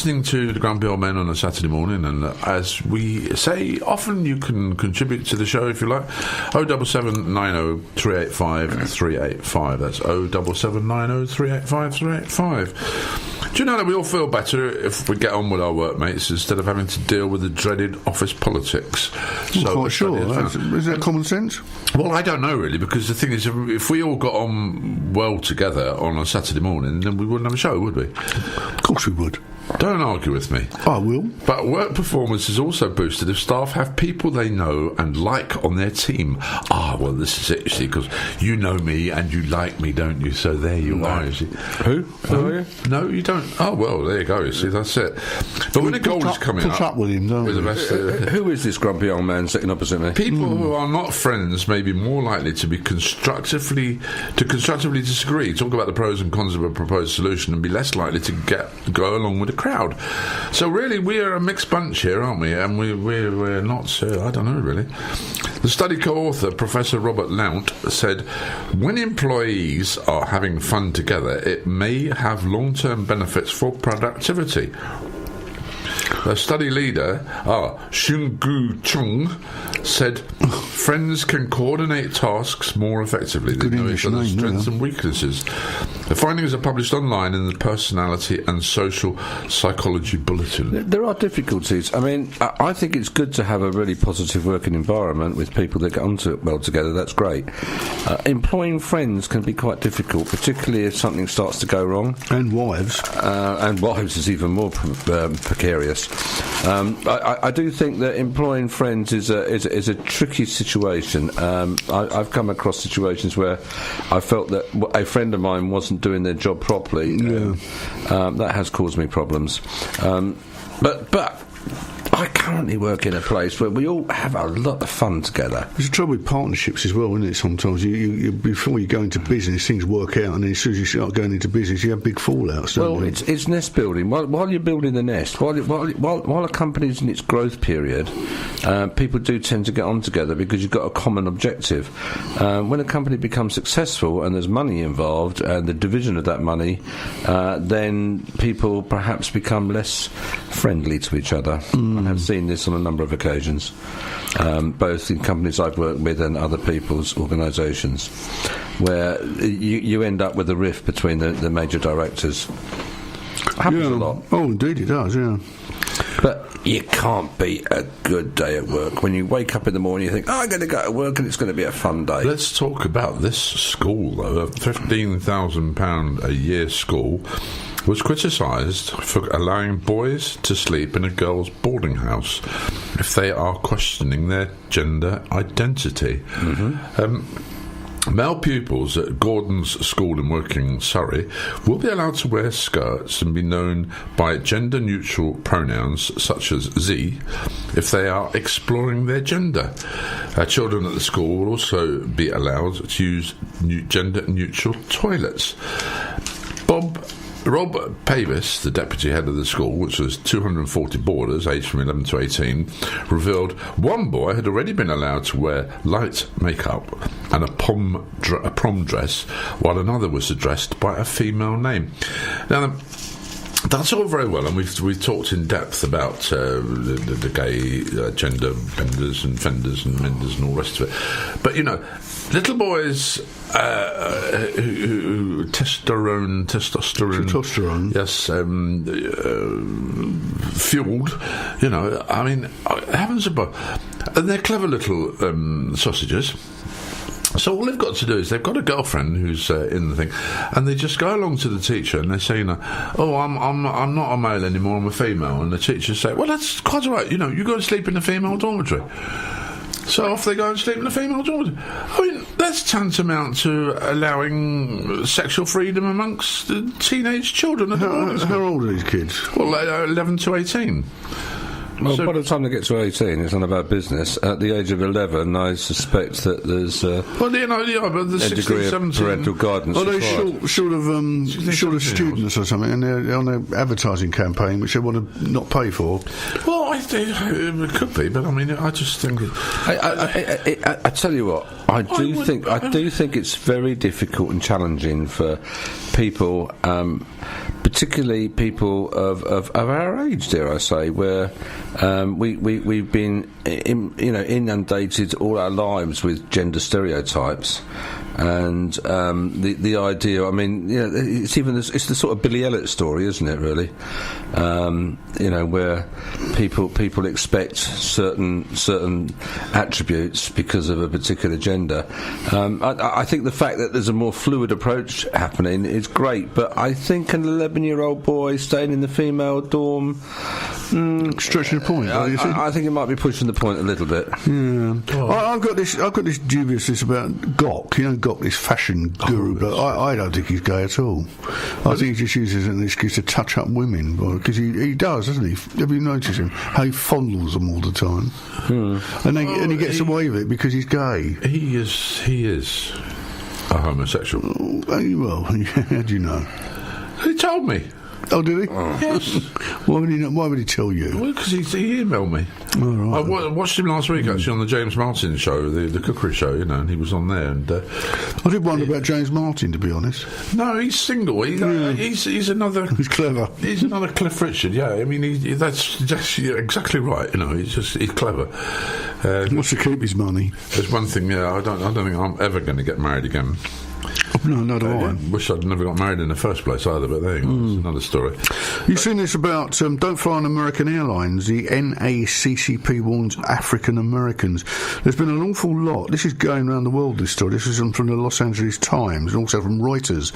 listening to the Grumpy Old Men on a Saturday morning, and as we say, often you can contribute to the show if you like. 07790 385 385. That's 07790 385 385. Do you know that we all feel better if we get on with our workmates instead of having to deal with the dreaded office politics? I'm quite sure. Is that common sense? Well, I don't know really, because the thing is, if we all got on well together on a Saturday morning, then we wouldn't have a show, would we? Of course we would. Don't argue with me. I will. But work performance is also boosted if staff have people they know and like on their team. Well, this is it, you see, because you know me and you like me, don't you? So there you are, you see. Who? No, you don't. Oh, well, there you go, you see, that's it. But when a goal is coming put up with him, don't with the rest of who is this grumpy old man sitting opposite me? People who are not friends may be more likely to be constructively disagree, talk about the pros and cons of a proposed solution, and be less likely to go along with the crowd. So really, we're a mixed bunch here, aren't we? And we're not. I don't know really. The study co-author, Professor Robert Lount, said, when employees are having fun together, it may have long-term benefits for productivity. The study leader, Shungu Chung, said friends can coordinate tasks more effectively. They know each other's strengths and weaknesses. The findings are published online in the Personality and Social Psychology Bulletin. There are difficulties. I mean, I think it's good to have a really positive working environment with people that get on well together. That's great. Employing friends can be quite difficult, particularly if something starts to go wrong. And wives. And wives is even more precarious. I do think that employing friends is a tricky situation. I've come across situations where I felt that a friend of mine wasn't doing their job properly. That has caused me problems. But I currently work in a place where we all have a lot of fun together. There's a trouble with partnerships as well, isn't it? Sometimes you before you go into business, things work out, and then as soon as you start going into business, you have big fallouts. Well, it's nest building. While you're building the nest, while a company's in its growth period, people do tend to get on together because you've got a common objective. When a company becomes successful and there's money involved and the division of that money, then people perhaps become less friendly to each other. I have seen this on a number of occasions, both in companies I've worked with and other people's organisations, where you end up with a rift between the major directors. Happens a lot. Oh, indeed it does, yeah. But you can't beat a good day at work. When you wake up in the morning, you think, I'm going to go to work and it's going to be a fun day. Let's talk about this school, though. A £15,000 a year school was criticised for allowing boys to sleep in a girls' boarding house if they are questioning their gender identity. Male pupils at Gordon's School in Woking, Surrey, will be allowed to wear skirts and be known by gender-neutral pronouns such as Z if they are exploring their gender. Children at the school will also be allowed to use gender-neutral toilets. Rob Pavis, the deputy head of the school, which was 240 boarders aged from 11 to 18, revealed one boy had already been allowed to wear light makeup and a prom dress, while another was addressed by a female name. Now, that's all very well, and we've talked in depth about the gay gender benders and fenders and menders and all the rest of it. But, you know, little boys who testosterone, yes, fueled, you know, I mean, heavens above, and they're clever little sausages. So all they've got to do is they've got a girlfriend who's in the thing, and they just go along to the teacher and they say, you know, oh, I'm not a male anymore, I'm a female, and the teacher say, well, that's quite all right, you know, you go to sleep in the female dormitory. So off they go and sleep in the female dormitory. I mean, that's tantamount to allowing sexual freedom amongst the teenage children. How old are these kids? Well, 11 to 18. Well, by the time they get to 18, it's none of our business. At the age of 11, I suspect that there's but the 16, degree of 17, parental guidance. Are they short of students or something, and they're on an advertising campaign which they want to not pay for? Well, it could be, but I mean, I just think I tell you what, I do think it's very difficult and challenging for people particularly people of our age, dare I say, where we've been inundated all our lives with gender stereotypes. And the idea, I mean, it's the sort of Billy Elliot story, isn't it? Really, where people expect certain attributes because of a particular gender. I think the fact that there's a more fluid approach happening is great, but I think an 11-year-old boy staying in the female dorm, stretching the point. I think it might be pushing the point a little bit. Yeah, I've got this dubiousness about Gok. Gok, this fashion guru, but I don't think he's gay at all. I think he just uses it as an excuse to touch up women, because he does, doesn't he? Have you noticed him? How he fondles them all the time, and he gets away with it because he's gay. He is a homosexual. Well, how do you know? He told me. Oh, did he? Yes. Why would he tell you? Well, because he emailed me. Oh, right. I watched him last week, actually, on the James Martin show, the cookery show, and he was on there. And I did wonder about James Martin, to be honest. No, he's single. He's another. He's clever. He's another Cliff Richard. Yeah, I mean, that's just exactly right. He's clever. He wants to keep his money. There's one thing. Yeah, I don't think I'm ever going to get married again. No, not at all. Wish I'd never got married in the first place either, but there you go. It's another story. You've seen this about don't fly on American Airlines. The NACCP warns African Americans. There's been an awful lot. This is going around the world, this story. This is from the Los Angeles Times and also from Reuters.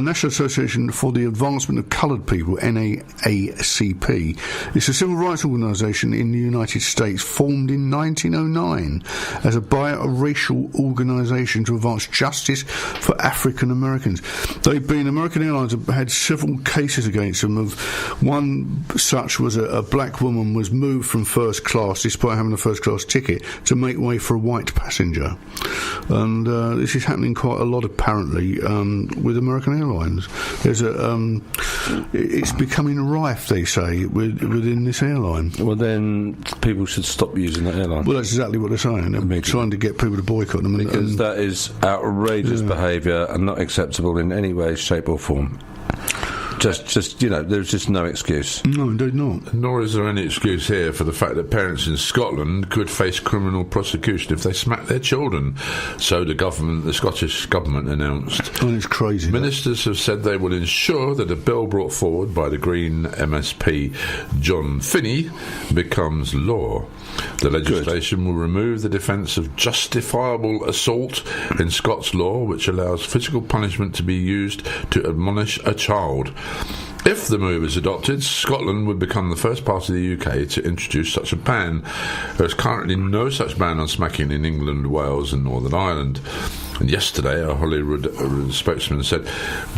National Association for the Advancement of Coloured People, NAACP. It's a civil rights organisation in the United States formed in 1909 as a biracial organisation to advance justice for African Americans. American Airlines have had several cases against them. Of one such was a black woman was moved from first class, despite having a first class ticket, to make way for a white passenger. And this is happening quite a lot, apparently, with American Airlines. It's becoming rife, they say, within this airline. Well, then people should stop using that airline. Well, that's exactly what they're saying. They're trying to get people to boycott them. Because that is outrageous behaviour and not acceptable in any way, shape or form. There's just no excuse. No, indeed not. Nor is there any excuse here for the fact that parents in Scotland could face criminal prosecution if they smack their children. So the Scottish government announced. Oh, it's crazy. Ministers have said they will ensure that a bill brought forward by the Green MSP John Finney becomes law. The legislation will remove the defence of justifiable assault in Scots law, which allows physical punishment to be used to admonish a child. If the move is adopted, Scotland would become the first part of the UK to introduce such a ban. There is currently no such ban on smacking in England, Wales and Northern Ireland. And yesterday, a Holyrood spokesman said,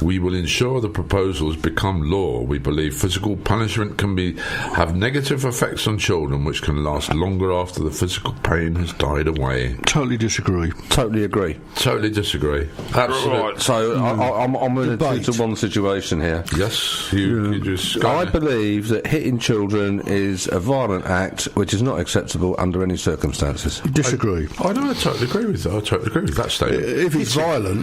"We will ensure the proposals become law. We believe physical punishment can have negative effects on children, which can last longer after the physical pain has died away." Totally disagree. Totally agree. Totally disagree. Absolutely. Right, so I'm in a 2-to-1 situation here. Yes, you just... I believe that hitting children is a violent act which is not acceptable under any circumstances. Disagree. I totally agree with that. I totally agree with that statement. If it's violent,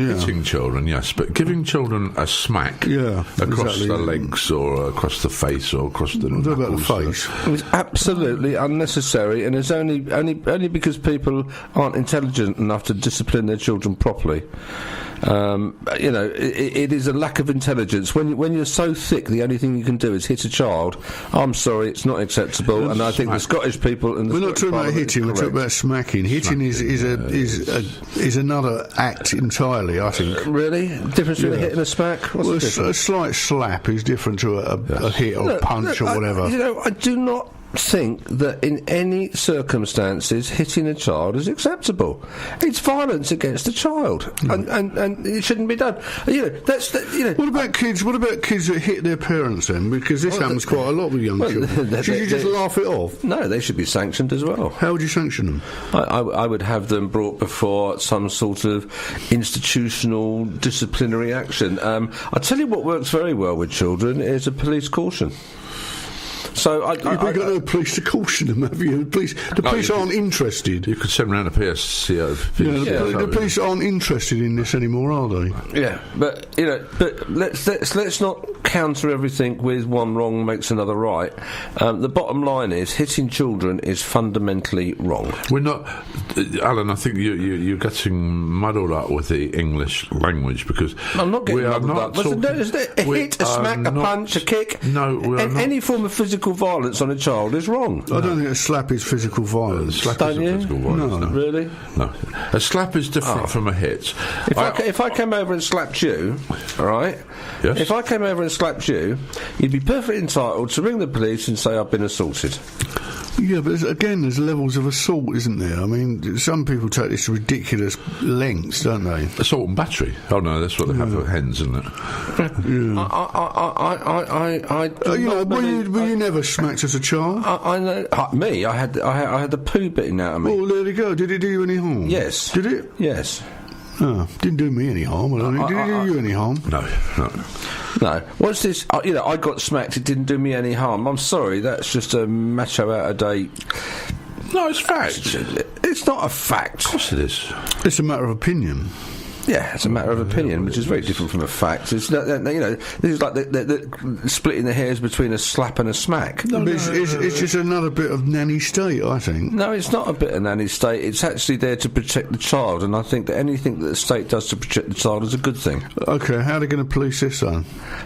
yeah. Hitting children, yes, but giving children a smack across the legs or across the face or across the knuckles. What about the face? It's absolutely unnecessary, and it's only because people aren't intelligent enough to discipline their children properly. It is a lack of intelligence. When you're so thick, the only thing you can do is hit a child. I'm sorry, it's not acceptable, and I think the Scottish people and we're not talking about hitting. We're talking about smacking. Hitting is another act entirely. I think. Really, difference between a hit and a smack. What's the difference? A slight slap is different to a hit or a punch or whatever. I do not think that in any circumstances hitting a child is acceptable. It's violence against a child, and it shouldn't be done. What about kids? What about kids that hit their parents then? Because this happens quite a lot with young children. Should you just laugh it off? No, they should be sanctioned as well. How would you sanction them? I would have them brought before some sort of institutional disciplinary action. I'll tell you what works very well with children is a police caution. So You've got no police to caution them, have you? The police aren't interested. You could send around a PSCO. The police aren't interested in this anymore, are they? Yeah, but let's not counter everything with one wrong makes another right. The bottom line is hitting children is fundamentally wrong. We're not, Alan. I think you're getting muddled up with the English language because I'm not getting muddled up. There's a hit, a smack, a punch, a kick. No, any form of physical violence on a child is wrong. I don't think a slap is physical violence. A slap isn't physical violence. No. Really? No. A slap is different from a hit. If I came over and slapped you, all right? Yes. If I came over and slapped you, you'd be perfectly entitled to ring the police and say I've been assaulted. Yeah, but again, there's levels of assault, isn't there? I mean, some people take this to ridiculous lengths, don't they? Assault and battery. Oh no, that's what they have for hens, isn't it? Were you never smacked as a child? I know. Me, I had the poo bitten out of me. Oh, there you go. Did it do you any harm? Yes. Did it? Yes. Oh, didn't do me any harm. Did it do you any harm? No. What's this? I got smacked. It didn't do me any harm. I'm sorry. That's just a macho out of date. No, it's fact. It's not a fact. Of course it is. It's a matter of opinion. Yeah, it's a matter of opinion, which is very different from a fact. It's this is like the splitting the hairs between a slap and a smack. It's just another bit of nanny state, I think. No, it's not a bit of nanny state. It's actually there to protect the child, and I think that anything that the state does to protect the child is a good thing. Okay, how are they going to police this, then?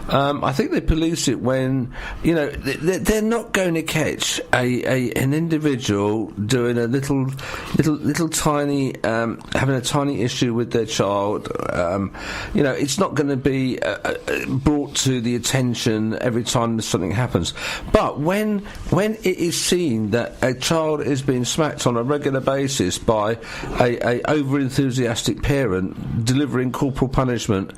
I think they police it when they're not going to catch an individual doing a little tiny having a tiny issue with their child. It's not going to be brought to the attention every time something happens. But when it is seen that a child is being smacked on a regular basis by a over-enthusiastic parent delivering corporal punishment,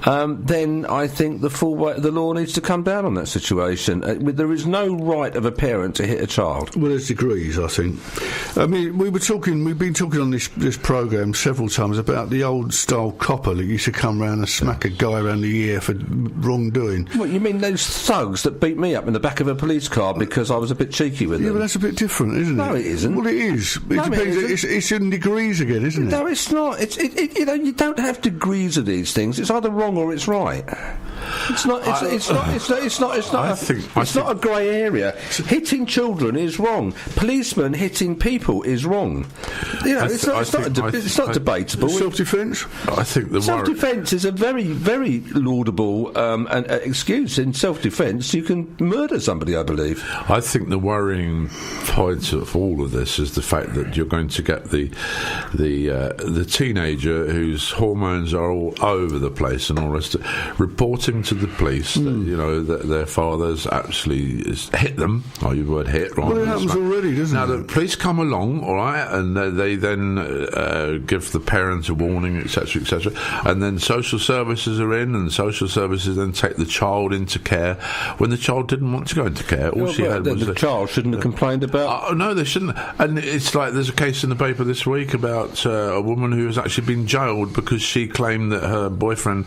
then I think the law needs to come down on that situation. There is no right of a parent to hit a child. Well, there's degrees, I think. I mean, we've been talking on this programme several times about the old style copper that used to come round and smack a guy around the ear for wrongdoing. What, you mean those thugs that beat me up in the back of a police car because I was a bit cheeky with them? Yeah, but that's a bit different, isn't it? No, it isn't. Well, it is. It depends. It's in degrees again, isn't it? No, it's not. You don't have degrees of these things. It's either wrong or it's right. It's not a grey area. Hitting children is wrong. Policemen hitting people is wrong. It's not debatable. Self-defence. I think self-defence is a very, very laudable excuse. In self-defence, you can murder somebody, I believe. I think the worrying point of all of this is the fact that you're going to get the teenager whose hormones are all over the place and all the rest of it, reporting to the police that their father's actually hit them. Oh, you word hit, right? Well, it happens already, doesn't it? Now, the police come along, all right, and they then give the parents a warning, etc., etc., and then social services are in, and social services then take the child into care when the child didn't want to go into care. All she had was the child shouldn't have complained about. No, they shouldn't. And it's like there's a case in the paper this week about a woman who has actually been jailed because she claimed that her boyfriend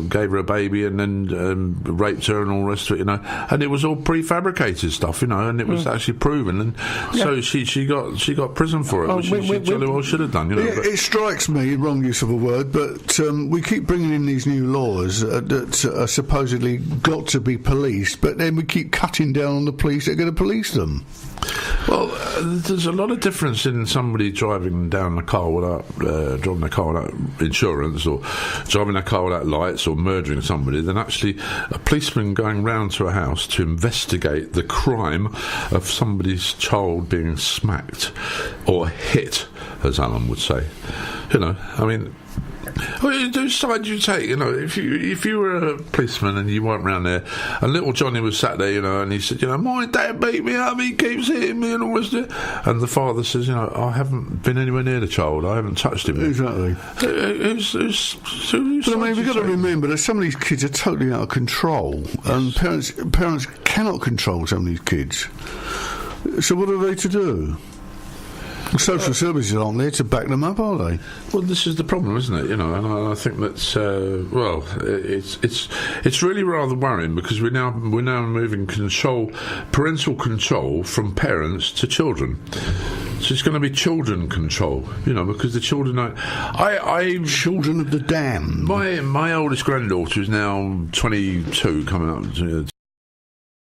gave her a baby and then raped her and all the rest of it, and it was all prefabricated stuff, and it was actually proven, and so she got prison for it, which she jolly well should have done. It strikes me, wrong use of a word, but we keep bringing in these new laws that are supposedly got to be policed, but then we keep cutting down on the police that are going to police them. Well, there's a lot of difference in somebody driving down a car without insurance, or driving a car without lights, or murdering somebody, than actually a policeman going round to a house to investigate the crime of somebody's child being smacked or hit, as Alan would say. I mean, whose side do you take? If you were a policeman and you weren't round there, and little Johnny was sat there, and he said, my dad beat me up, he keeps hitting me and all this, and the father says, I haven't been anywhere near the child, I haven't touched him. Exactly. But we've got to remember that some of these kids are totally out of control, and parents cannot control some of these kids. So what are they to do? Social services aren't there to back them up, are they? Well, this is the problem, isn't it? And I think that's it's really rather worrying, because we're now moving parental control from parents to children. So it's going to be children control, because the children children of the damned. My oldest granddaughter is now 22, coming up